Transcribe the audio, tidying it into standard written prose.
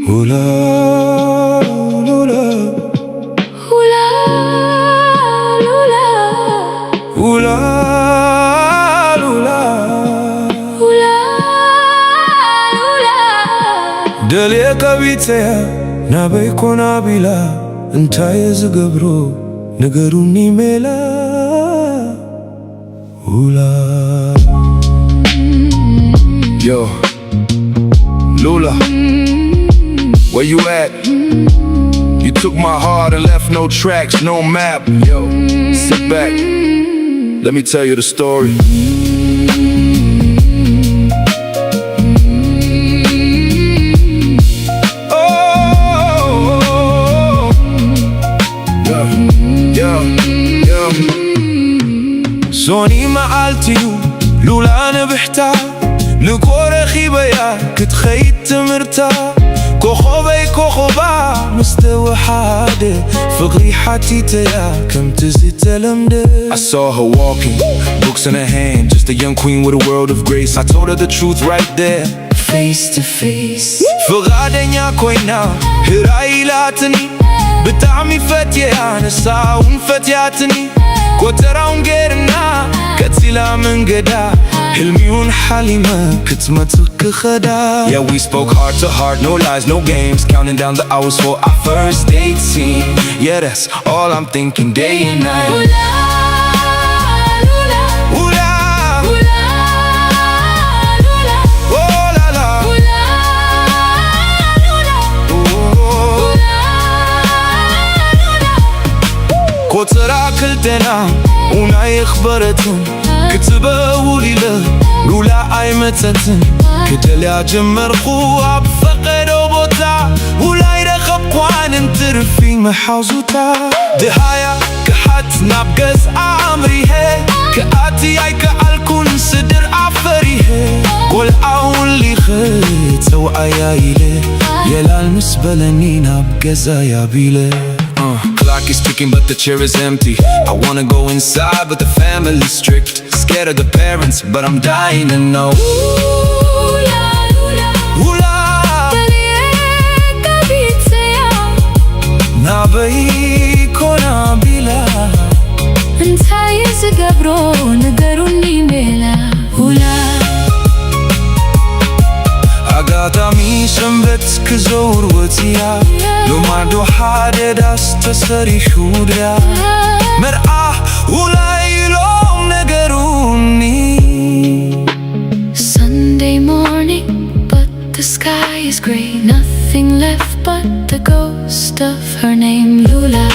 Lula, Lula, Lula, Lula, Lula, Lula, Lula, Lula. دليك بيتيا نابيكون عبيلا انتاي زقبرو نقروني ميلا Lula. Yo, Lula, where you at? You took my heart and left no tracks, no map. Yo, sit back, let me tell you the story. Oh, yeah, yeah. Soni ma'altiyu, Lula nabihta, لكورخي بيا كتخيت تمرتا كوخوبي كوخوبا مستوى حادي فقري حتيتيا كم تزيد تلمدي I saw her walking, books in her hand, just a young queen with a world of grace. I told her the truth right there, face to face. فغادنيا كوينا هرايلاتني بتعمي فتيا نساون فتياتني كوتراون غيرنا كتسيلا من قدا حلميون حليمة كتمتك خدا. Yeah, we spoke heart to heart, no lies, no games, counting down the hours for our first date scene. Yeah, that's all I'm thinking day and night. Lula, Lula, Lula, Lula, Lula, oh la la, Lula, Lula, oh. Lula. كوترا كلتنا وناي خبرتن كتباولي له لولا عيمتتن كتليا جمرخو عبفقدو بوتا ولا يرخب قوان انترفي محاوزوتا دهايا كحات نابقز عمري هي كأتي اي كعالكون صدر عفري هي قول عاولي خيت سو عيايلي يلا المسبلني نابقز عيابيلي Clock is ticking but the chair is empty. I wanna go inside but the family's strict. Scared of the parents but I'm dying to know. Lula, Lula, Lula, دليك بيتيا نابيكون عبيلا انتاي زقبرو نقروني ميلا Lula. አጋጣሚ ሰንበት ክዘውር ወፅያ ሎማዶ ሓደ ዳስ ተሰሪሑ ድያ መርዓ ውላይ ኢሎም ነገሩኒ Sunday morning, but the sky is gray. Nothing left but the ghost of her name, Lula.